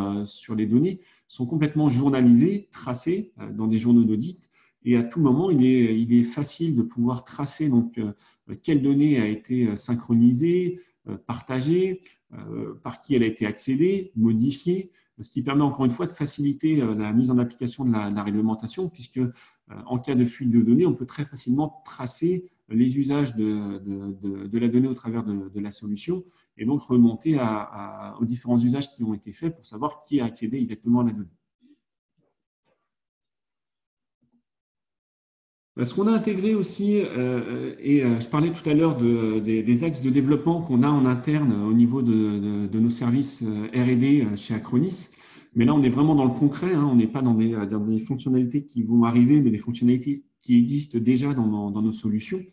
[SPEAKER 1] les données sont complètement journalisées, tracées dans des journaux d'audit, et à tout moment, il est facile de pouvoir tracer donc, quelle donnée a été synchronisée, partagée, par qui elle a été accédée, modifiée, ce qui permet encore une fois de faciliter la mise en application de la réglementation, puisque en cas de fuite de données, on peut très facilement tracer les usages de la donnée au travers de la solution, et donc remonter aux différents usages qui ont été faits pour savoir qui a accédé exactement à la donnée. Ce qu'on a intégré aussi, et je parlais tout à l'heure des axes de développement qu'on a en interne au niveau de nos services R&D chez Acronis, mais là on est vraiment dans le concret, on n'est pas dans des fonctionnalités qui vont arriver, mais des fonctionnalités qui existent déjà dans nos solutions.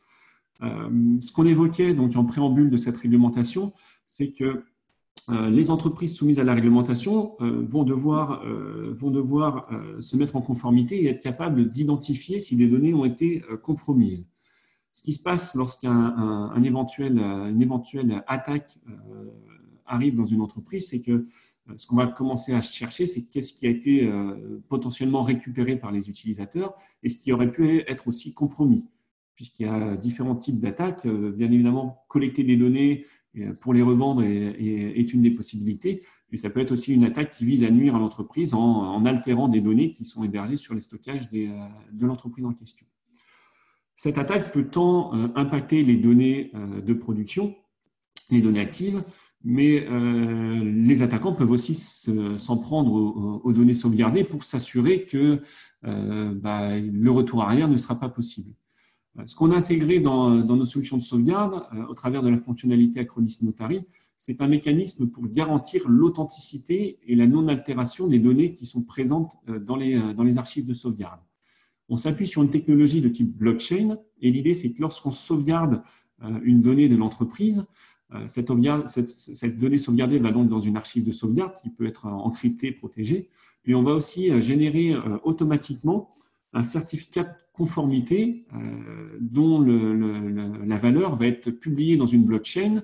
[SPEAKER 1] Ce qu'on évoquait donc en préambule de cette réglementation, c'est que les entreprises soumises à la réglementation vont devoir se mettre en conformité et être capables d'identifier si des données ont été compromises. Ce qui se passe lorsqu'une éventuelle attaque arrive dans une entreprise, c'est que ce qu'on va commencer à chercher, c'est qu'est-ce qui a été potentiellement récupéré par les utilisateurs et ce qui aurait pu être aussi compromis, puisqu'il y a différents types d'attaques. Bien évidemment, collecter des données pour les revendre est une des possibilités, mais ça peut être aussi une attaque qui vise à nuire à l'entreprise en altérant des données qui sont hébergées sur les stockages de l'entreprise en question. Cette attaque peut tant impacter les données de production, les données actives, mais les attaquants peuvent aussi s'en prendre aux données sauvegardées pour s'assurer que le retour arrière ne sera pas possible. Ce qu'on a intégré dans nos solutions de sauvegarde, au travers de la fonctionnalité Acronis Notary, c'est un mécanisme pour garantir l'authenticité et la non-altération des données qui sont présentes dans les archives de sauvegarde. On s'appuie sur une technologie de type blockchain, et l'idée, c'est que lorsqu'on sauvegarde une donnée de l'entreprise, Cette donnée sauvegardée va donc dans une archive de sauvegarde qui peut être encryptée, protégée. Et on va aussi générer automatiquement un certificat de conformité dont la valeur va être publiée dans une blockchain.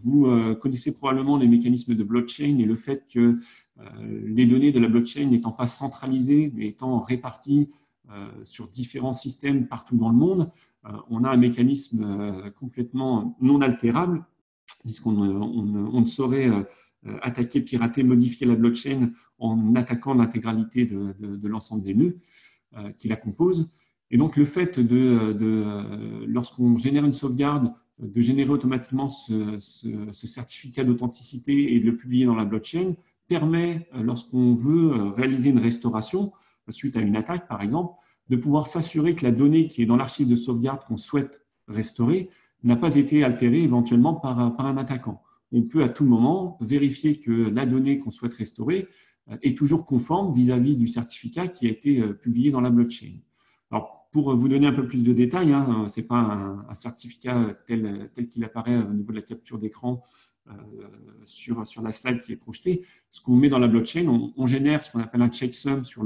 [SPEAKER 1] Vous connaissez probablement les mécanismes de blockchain et le fait que les données de la blockchain n'étant pas centralisées, mais étant réparties sur différents systèmes partout dans le monde, on a un mécanisme complètement non altérable, puisqu'on ne saurait attaquer, pirater, modifier la blockchain en attaquant l'intégralité de l'ensemble des nœuds qui la composent. Et donc, le fait lorsqu'on génère une sauvegarde, de générer automatiquement ce certificat d'authenticité et de le publier dans la blockchain permet, lorsqu'on veut réaliser une restauration, suite à une attaque par exemple, de pouvoir s'assurer que la donnée qui est dans l'archive de sauvegarde qu'on souhaite restaurer n'a pas été altérée éventuellement par un attaquant. On peut à tout moment vérifier que la donnée qu'on souhaite restaurer est toujours conforme vis-à-vis du certificat qui a été publié dans la blockchain. Alors, pour vous donner un peu plus de détails, ce n'est pas un certificat tel qu'il apparaît au niveau de la capture d'écran sur la slide qui est projetée. Ce qu'on met dans la blockchain, on génère ce qu'on appelle un checksum sur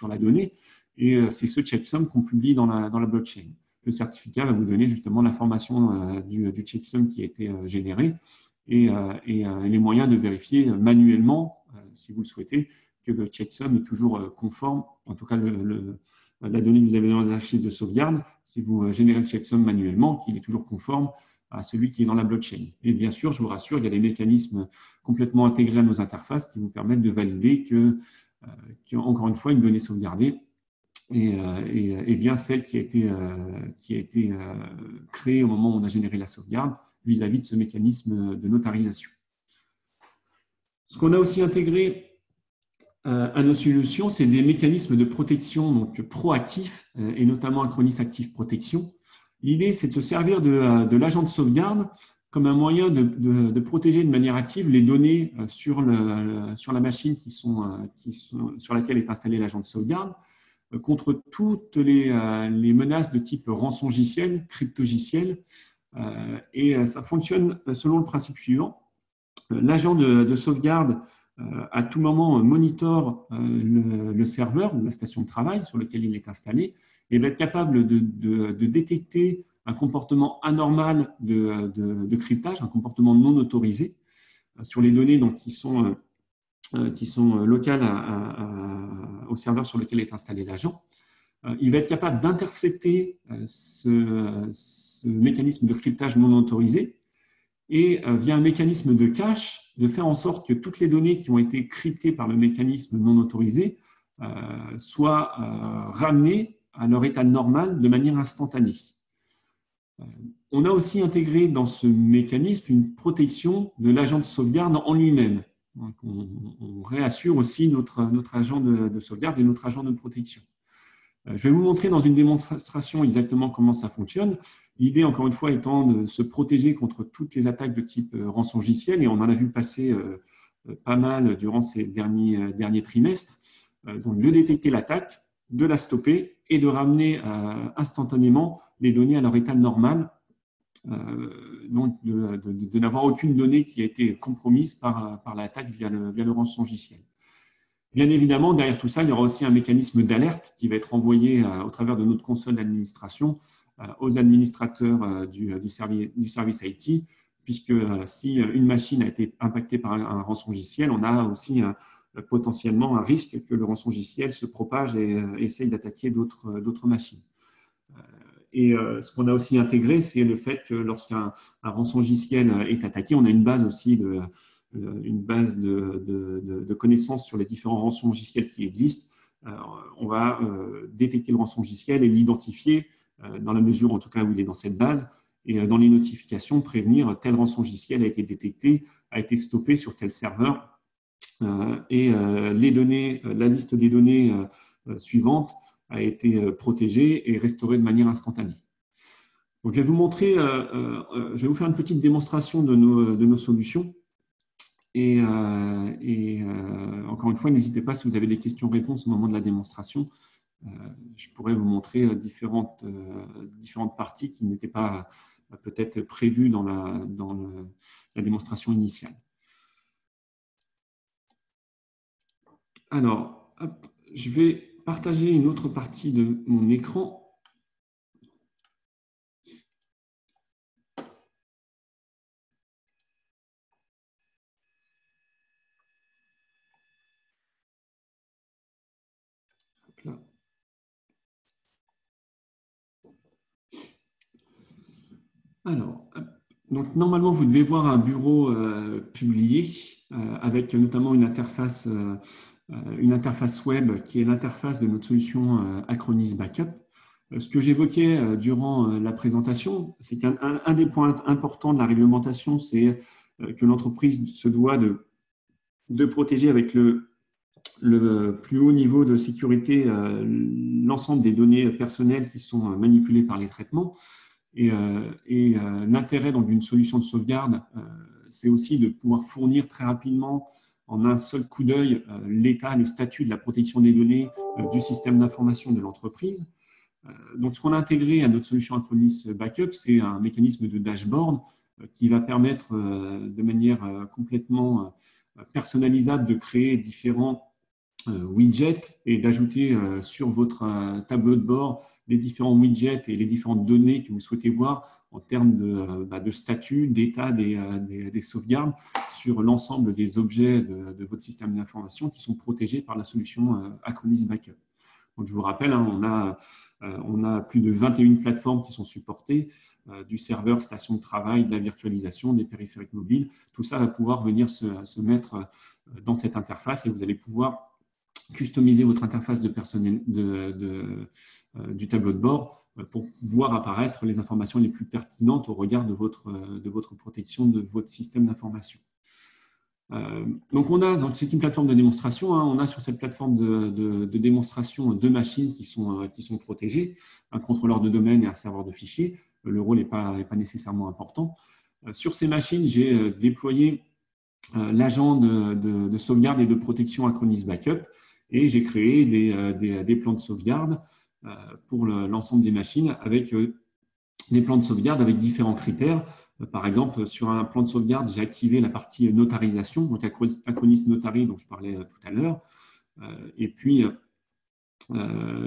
[SPEAKER 1] la donnée, et c'est ce checksum qu'on publie dans la blockchain. Le certificat va vous donner justement l'information du checksum qui a été généré et les moyens de vérifier manuellement, si vous le souhaitez, que le checksum est toujours conforme, en tout cas la donnée que vous avez dans les archives de sauvegarde, si vous générez le checksum manuellement, qu'il est toujours conforme à celui qui est dans la blockchain. Et bien sûr, je vous rassure, il y a des mécanismes complètement intégrés à nos interfaces qui vous permettent de valider que, encore une fois, une donnée sauvegardée est bien celle qui a été créée au moment où on a généré la sauvegarde vis-à-vis de ce mécanisme de notarisation. Ce qu'on a aussi intégré à nos solutions, c'est des mécanismes de protection donc proactifs et notamment Acronis Active Protection. L'idée, c'est de se servir de l'agent de sauvegarde comme un moyen de protéger de manière active les données sur la machine sur laquelle est installé l'agent de sauvegarde contre toutes les menaces de type rançongiciel, cryptogiciel. Et ça fonctionne selon le principe suivant. L'agent de sauvegarde à tout moment monitore le serveur ou la station de travail sur lequel il est installé et va être capable de détecter un comportement anormal de cryptage, un comportement non autorisé sur les données donc, qui sont locales au serveur sur lequel est installé l'agent. Il va être capable d'intercepter ce mécanisme de cryptage non autorisé et via un mécanisme de cache, de faire en sorte que toutes les données qui ont été cryptées par le mécanisme non autorisé soient ramenées à leur état normal de manière instantanée. On a aussi intégré dans ce mécanisme une protection de l'agent de sauvegarde en lui-même. Donc, on réassure aussi notre agent de sauvegarde et notre agent de protection. Je vais vous montrer dans une démonstration exactement comment ça fonctionne. L'idée, encore une fois, étant de se protéger contre toutes les attaques de type rançongiciel, et on en a vu passer pas mal durant ces derniers trimestres. Donc, de détecter l'attaque, de la stopper et de ramener instantanément les données à leur état normal, donc de n'avoir aucune donnée qui a été compromise par l'attaque via le rançongiciel. Bien évidemment, derrière tout ça, il y aura aussi un mécanisme d'alerte qui va être envoyé au travers de notre console d'administration aux administrateurs du service IT, puisque si une machine a été impactée par un rançongiciel, on a aussi potentiellement un risque que le rançongiciel se propage et essaye d'attaquer d'autres machines. Et ce qu'on a aussi intégré, c'est le fait que lorsqu'un rançongiciel est attaqué, on a une base aussi de connaissances sur les différents rançongiciels qui existent. On va détecter le rançongiciel et l'identifier dans la mesure, en tout cas, où il est dans cette base, et dans les notifications, prévenir tel rançongiciel a été détecté, a été stoppé sur tel serveur, et la liste des données suivantes a été protégée et restaurée de manière instantanée. Donc, je vais vous montrer, je vais vous faire une petite démonstration de nos solutions. Et encore une fois, n'hésitez pas si vous avez des questions-réponses au moment de la démonstration. Je pourrais vous montrer différentes parties qui n'étaient pas peut-être prévu dans la démonstration initiale. Alors, hop, je vais partager une autre partie de mon écran. Hop là. Alors, donc normalement, vous devez voir un bureau publié avec notamment une interface web qui est l'interface de notre solution Acronis Backup. Ce que j'évoquais durant la présentation, c'est qu'un des points importants de la réglementation, c'est que l'entreprise se doit de protéger avec le plus haut niveau de sécurité l'ensemble des données personnelles qui sont manipulées par les traitements. Et l'intérêt d'une solution de sauvegarde, c'est aussi de pouvoir fournir très rapidement, en un seul coup d'œil, l'état, le statut de la protection des données du système d'information de l'entreprise. Donc, ce qu'on a intégré à notre solution Acronis Backup, c'est un mécanisme de dashboard qui va permettre de manière complètement personnalisable de créer différents widgets et d'ajouter sur votre tableau de bord les différents widgets et les différentes données que vous souhaitez voir en termes de statut, d'état des sauvegardes sur l'ensemble des objets de votre système d'information qui sont protégés par la solution Acronis Backup. Donc, je vous rappelle, hein, on a plus de 21 plateformes qui sont supportées, du serveur, station de travail, de la virtualisation, des périphériques mobiles. Tout ça va pouvoir venir se mettre dans cette interface et vous allez pouvoir customiser votre interface du tableau de bord pour voir apparaître les informations les plus pertinentes au regard de votre protection de votre système d'information. Donc, c'est une plateforme de démonstration. Hein, on a sur cette plateforme de démonstration 2 machines qui sont protégées, un contrôleur de domaine et un serveur de fichiers. Le rôle n'est pas nécessairement important. Sur ces machines, j'ai déployé l'agent de sauvegarde et de protection Acronis Backup et j'ai créé des plans de sauvegarde pour l'ensemble des machines avec des plans de sauvegarde avec différents critères. Par exemple, sur un plan de sauvegarde, j'ai activé la partie notarisation, donc Acronis Notary dont je parlais tout à l'heure. Et puis,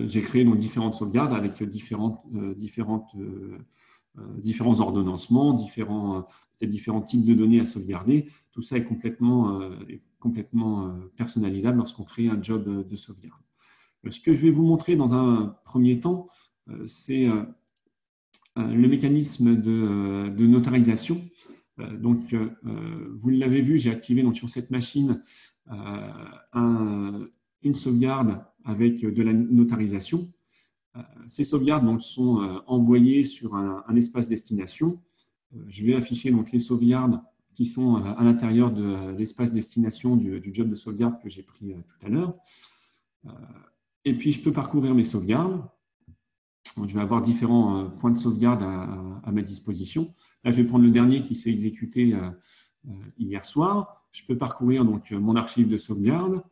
[SPEAKER 1] j'ai créé donc différentes sauvegardes avec différents ordonnancements, différents types de données à sauvegarder. Tout ça est complètement personnalisable lorsqu'on crée un job de sauvegarde. Ce que je vais vous montrer dans un premier temps, c'est le mécanisme de notarisation. Donc, vous l'avez vu, j'ai activé donc, sur cette machine une sauvegarde avec de la notarisation. Ces sauvegardes donc, sont envoyées sur un espace destination. Je vais afficher donc, les sauvegardes qui sont à l'intérieur de l'espace destination du job de sauvegarde que j'ai pris tout à l'heure. Et puis, je peux parcourir mes sauvegardes. Donc, je vais avoir différents points de sauvegarde à ma disposition. Là, je vais prendre le dernier qui s'est exécuté hier soir. Je peux parcourir donc, mon archive de sauvegarde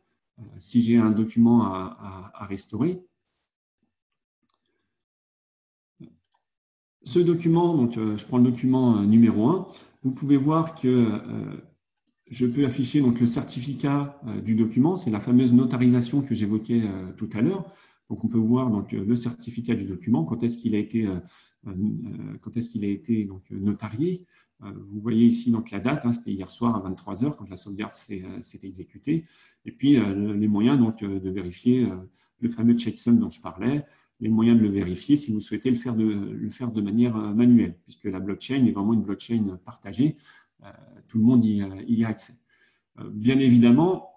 [SPEAKER 1] si j'ai un document à restaurer. Ce document, donc, je prends le document numéro 1. Vous pouvez voir que je peux afficher donc, le certificat du document. C'est la fameuse notarisation que j'évoquais tout à l'heure. Donc, on peut voir donc, le certificat du document, quand est-ce qu'il a été, donc, notarié. Vous voyez ici donc, la date, hein, c'était hier soir à 23 h quand la sauvegarde s'est exécutée. Et puis, les moyens donc, de vérifier le fameux checksum dont je parlais, les moyens de le vérifier si vous souhaitez le faire de manière manuelle, puisque la blockchain est vraiment une blockchain partagée. Tout le monde y a accès. Bien évidemment,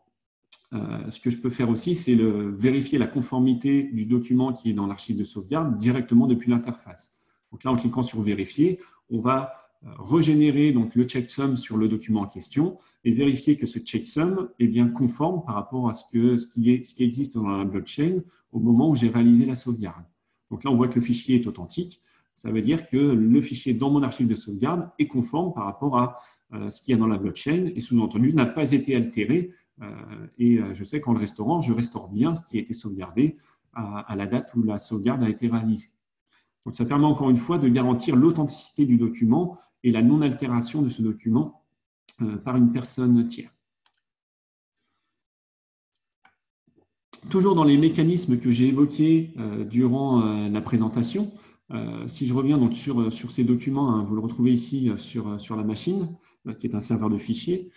[SPEAKER 1] ce que je peux faire aussi, c'est vérifier la conformité du document qui est dans l'archive de sauvegarde directement depuis l'interface. Donc là, en cliquant sur « Vérifier », on va régénérer donc, le checksum sur le document en question et vérifier que ce checksum est bien conforme par rapport à ce qui existe dans la blockchain au moment où j'ai réalisé la sauvegarde. Donc là, on voit que le fichier est authentique. Ça veut dire que le fichier dans mon archive de sauvegarde est conforme par rapport à ce qu'il y a dans la blockchain et sous-entendu n'a pas été altéré. Et je sais qu'en le restaurant, je restaure bien ce qui a été sauvegardé à la date où la sauvegarde a été réalisée. Donc, ça permet encore une fois de garantir l'authenticité du document et la non-altération de ce document par une personne tiers. Toujours dans les mécanismes que j'ai évoqués durant la présentation, si je reviens donc sur ces documents, hein, vous le retrouvez ici sur la machine, qui est un serveur de fichiers.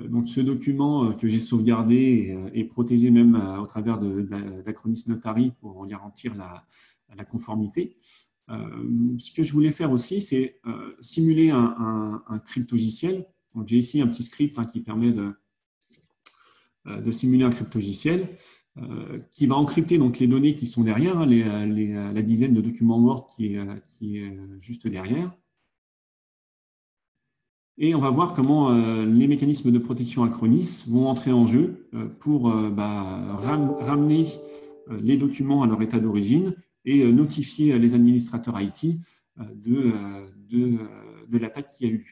[SPEAKER 1] Donc ce document que j'ai sauvegardé et protégé même au travers d'Acronis Notary pour en garantir la conformité. Ce que je voulais faire aussi, c'est simuler un cryptogiciel. Donc j'ai ici un petit script qui permet de simuler un cryptogiciel qui va encrypter donc les données qui sont derrière, hein, la dizaine de documents Word qui est juste derrière. Et on va voir comment les mécanismes de protection Acronis vont entrer en jeu pour ramener les documents à leur état d'origine et notifier les administrateurs IT de l'attaque qui a eu lieu.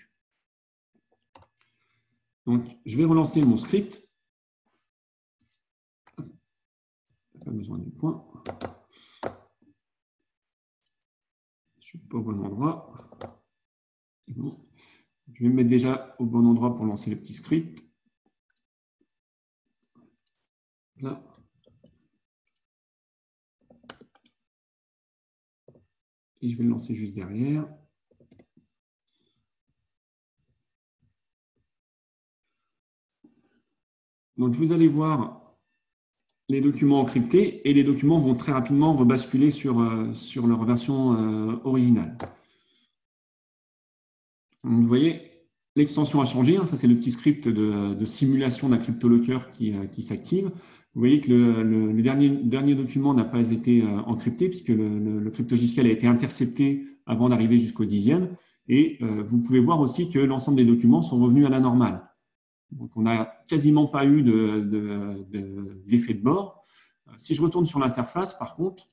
[SPEAKER 1] Donc, je vais relancer mon script. Pas besoin du point. Je ne suis pas au bon endroit. Bon. Je vais me mettre déjà au bon endroit pour lancer le petit script. Là. Et je vais le lancer juste derrière. Donc, vous allez voir les documents encryptés et les documents vont très rapidement rebasculer sur leur version originale. Donc, vous voyez, l'extension a changé. Hein, ça, c'est le petit script de simulation d'un CryptoLocker qui s'active. Vous voyez que le dernier document n'a pas été encrypté puisque le cryptogiciel a été intercepté avant d'arriver jusqu'au 10e. Et vous pouvez voir aussi que l'ensemble des documents sont revenus à la normale. Donc, on n'a quasiment pas eu d'effet de bord. Si je retourne sur l'interface, par contre,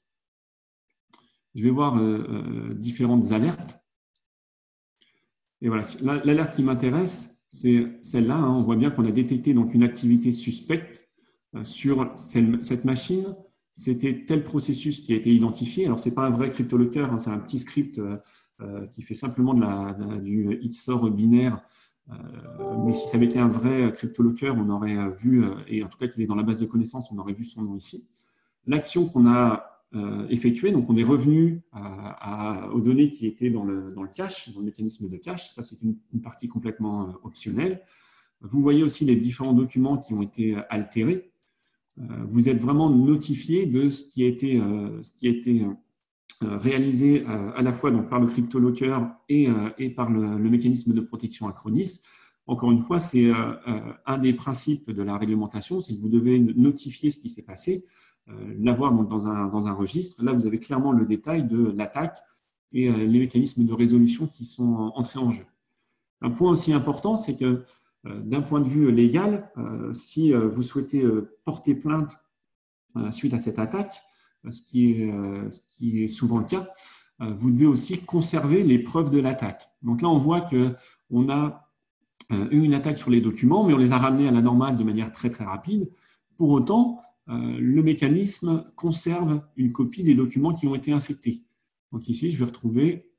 [SPEAKER 1] je vais voir différentes alertes. Et voilà, l'alerte qui m'intéresse, c'est celle-là. Hein. On voit bien qu'on a détecté donc, une activité suspecte sur cette machine. C'était tel processus qui a été identifié. Alors, ce n'est pas un vrai CryptoLocker, hein, c'est un petit script qui fait simplement du XOR binaire. Mais si ça avait été un vrai CryptoLocker, on aurait vu, et en tout cas qu'il est dans la base de connaissances, on aurait vu son nom ici. L'action qu'on a effectuée, donc on est revenu aux données qui étaient dans le cache, dans le mécanisme de cache. Ça, c'est une partie complètement optionnelle. Vous voyez aussi les différents documents qui ont été altérés. Vous êtes vraiment notifié de ce qui a été réalisé à la fois donc, par le CryptoLocker et par le mécanisme de protection Acronis. Encore une fois, c'est un des principes de la réglementation, c'est que vous devez notifier ce qui s'est passé, l'avoir dans un registre. Là, vous avez clairement le détail de l'attaque et les mécanismes de résolution qui sont entrés en jeu. Un point aussi important, c'est que d'un point de vue légal, si vous souhaitez porter plainte suite à cette attaque, ce qui est souvent le cas, vous devez aussi conserver les preuves de l'attaque. Donc là, on voit qu'on a eu une attaque sur les documents, mais on les a ramenés à la normale de manière très, très rapide. Pour autant, le mécanisme conserve une copie des documents qui ont été infectés. Donc ici, je vais retrouver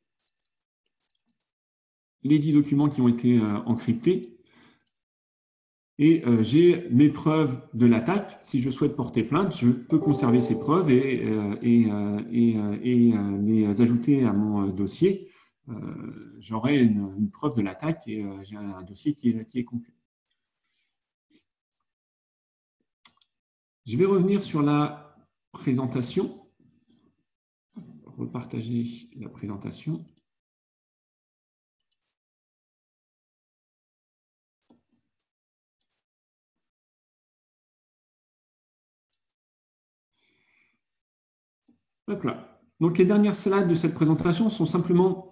[SPEAKER 1] les 10 documents qui ont été encryptés. Et j'ai mes preuves de l'attaque. Si je souhaite porter plainte, je peux conserver ces preuves et les ajouter à mon dossier. J'aurai une preuve de l'attaque et j'ai un dossier qui est conclu. Je vais revenir sur la présentation. Repartager la présentation. Hop là. Donc, les dernières slides de cette présentation sont simplement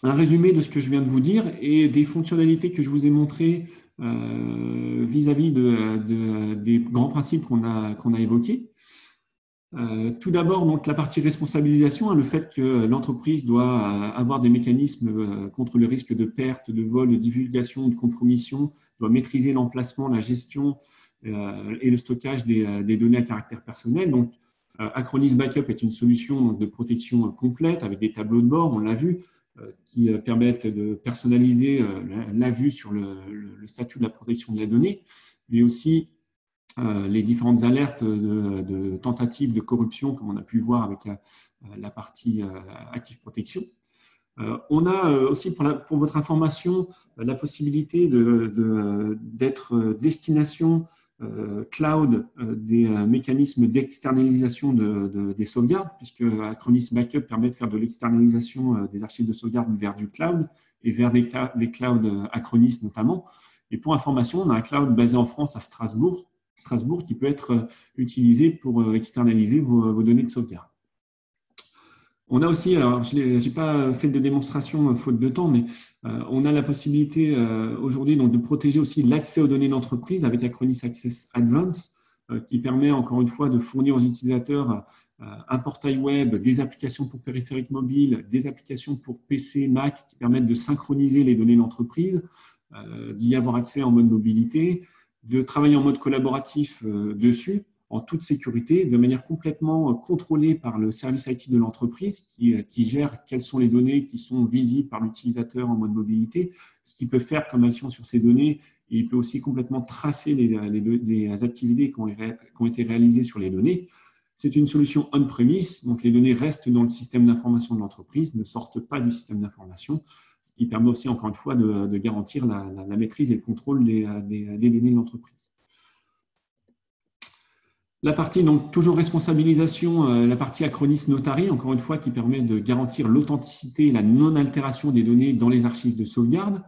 [SPEAKER 1] un résumé de ce que je viens de vous dire et des fonctionnalités que je vous ai montrées vis-à-vis des grands principes qu'on a évoqués. Tout d'abord, donc, la partie responsabilisation, hein, le fait que l'entreprise doit avoir des mécanismes contre le risque de perte, de vol, de divulgation, de compromission, doit maîtriser l'emplacement, la gestion et le stockage des données à caractère personnel. Donc, Acronis Backup est une solution donc, de protection complète avec des tableaux de bord, on l'a vu, qui permettent de personnaliser la vue sur le statut de la protection de la donnée, mais aussi les différentes alertes de tentatives de corruption, comme on a pu le voir avec la partie Active Protection. On a aussi, pour votre information, la possibilité d'être destination cloud des mécanismes d'externalisation des sauvegardes, puisque Acronis Backup permet de faire de l'externalisation des archives de sauvegarde vers du cloud et vers des clouds Acronis notamment. Et pour information, on a un cloud basé en France à Strasbourg qui peut être utilisé pour externaliser vos données de sauvegarde. On a aussi, alors je n'ai pas fait de démonstration faute de temps, mais on a la possibilité aujourd'hui de protéger aussi l'accès aux données d'entreprise avec Acronis Access Advanced, qui permet encore une fois de fournir aux utilisateurs un portail web, des applications pour périphériques mobiles, des applications pour PC, Mac qui permettent de synchroniser les données d'entreprise, d'y avoir accès en mode mobilité, de travailler en mode collaboratif dessus, en toute sécurité, de manière complètement contrôlée par le service IT de l'entreprise qui gère quelles sont les données qui sont visibles par l'utilisateur en mode mobilité, ce qu'il peut faire comme action sur ces données, et il peut aussi complètement tracer les activités qui ont été réalisées sur les données. C'est une solution on-premise, donc les données restent dans le système d'information de l'entreprise, ne sortent pas du système d'information, ce qui permet aussi, encore une fois, de garantir la maîtrise et le contrôle des données de l'entreprise. La partie, donc, toujours responsabilisation, la partie Acronis Notary, encore une fois, qui permet de garantir l'authenticité et la non-altération des données dans les archives de sauvegarde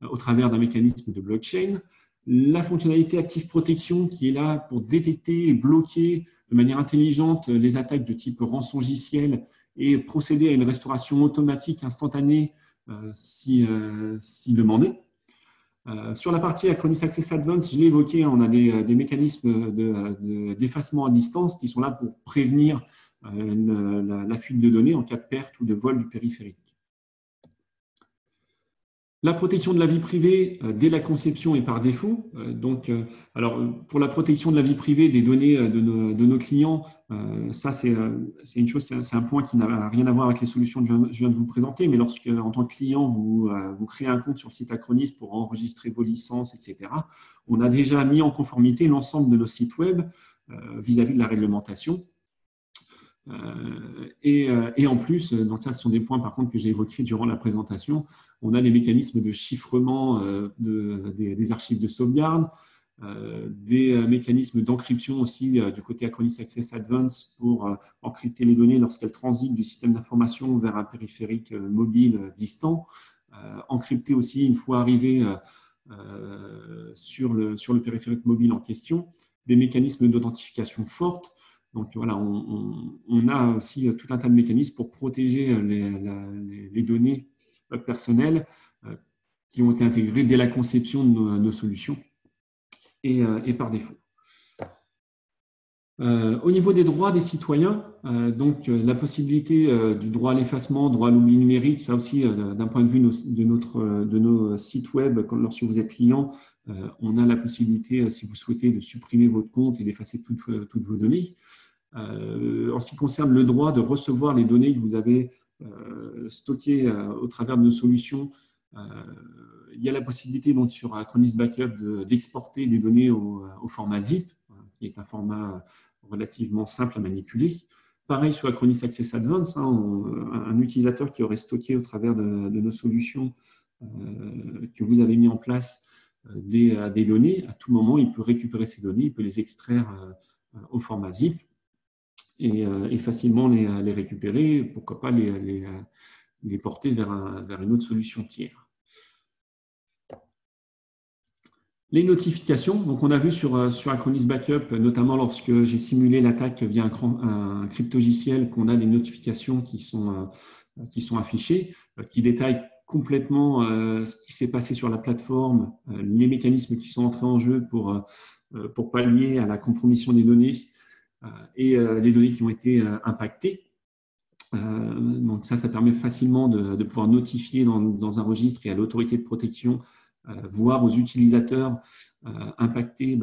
[SPEAKER 1] au travers d'un mécanisme de blockchain. La fonctionnalité Active Protection qui est là pour détecter et bloquer de manière intelligente les attaques de type rançongiciel et procéder à une restauration automatique instantanée si demandé. Sur la partie Acronis Access Advanced, je l'ai évoqué, on a des mécanismes d'effacement à distance qui sont là pour prévenir la fuite de données en cas de perte ou de vol du périphérique. La protection de la vie privée dès la conception et par défaut. Alors, pour la protection de la vie privée des données de nos clients, ça c'est une chose, c'est un point qui n'a rien à voir avec les solutions que je viens de vous présenter, mais lorsque, en tant que client, vous créez un compte sur le site Acronis pour enregistrer vos licences, etc., on a déjà mis en conformité l'ensemble de nos sites web vis-à-vis de la réglementation. Et en plus, donc ça, ce sont des points par contre que j'ai évoqués durant la présentation, on a les mécanismes de chiffrement des archives de sauvegarde, des mécanismes d'encryption aussi du côté Acronis Access Advanced pour encrypter les données lorsqu'elles transitent du système d'information vers un périphérique mobile distant, encrypter aussi une fois arrivé sur le périphérique mobile en question, des mécanismes d'authentification forte. Donc voilà, on a aussi tout un tas de mécanismes pour protéger les données personnelles qui ont été intégrées dès la conception de nos solutions et par défaut. Au niveau des droits des citoyens, la possibilité du droit à l'effacement, droit à l'oubli numérique, ça aussi d'un point de vue de nos sites web, lorsque vous êtes client, on a la possibilité, si vous souhaitez, de supprimer votre compte et d'effacer toutes vos données. En ce qui concerne le droit de recevoir les données que vous avez stockées au travers de nos solutions, il y a la possibilité donc, sur Acronis Backup d'exporter des données au format zip, qui est un format relativement simple à manipuler. Pareil sur Acronis Access Advanced, un utilisateur qui aurait stocké au travers de nos solutions que vous avez mis en place des données, à tout moment, il peut récupérer ces données, il peut les extraire au format zip et facilement les récupérer, pourquoi pas les porter vers une autre solution tiers. Les notifications, donc on a vu sur Acronis Backup, notamment lorsque j'ai simulé l'attaque via un cryptogiciel, qu'on a des notifications qui sont affichées, qui détaillent complètement ce qui s'est passé sur la plateforme, les mécanismes qui sont entrés en jeu pour pallier à la compromission des données et les données qui ont été impactées. Donc ça permet facilement de pouvoir notifier dans un registre et à l'autorité de protection, voir aux utilisateurs impactés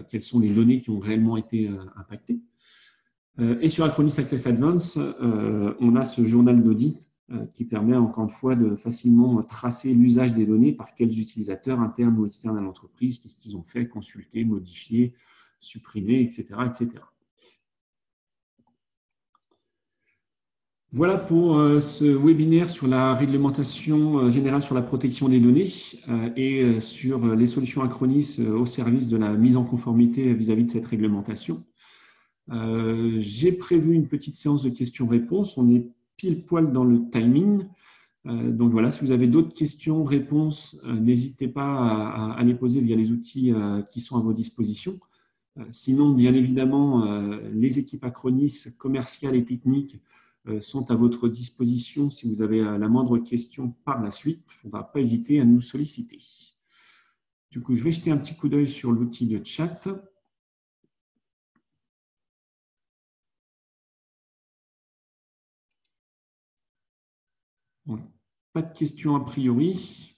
[SPEAKER 1] quelles sont les données qui ont réellement été impactées. Et sur Acronis Access Advance, on a ce journal d'audit qui permet encore une fois de facilement tracer l'usage des données par quels utilisateurs internes ou externes à l'entreprise, qu'est-ce qu'ils ont fait, consulter, modifier, supprimer, etc., etc. Voilà pour ce webinaire sur la réglementation générale sur la protection des données et sur les solutions Acronis au service de la mise en conformité vis-à-vis de cette réglementation. J'ai prévu une petite séance de questions-réponses. On est pile poil dans le timing. Donc voilà, si vous avez d'autres questions, réponses, n'hésitez pas à les poser via les outils qui sont à vos dispositions. Sinon, bien évidemment, les équipes Acronis commerciales et techniques sont à votre disposition si vous avez la moindre question par la suite. Il ne faudra pas hésiter à nous solliciter. Du coup, je vais jeter un petit coup d'œil sur l'outil de chat. Bon, pas de questions a priori.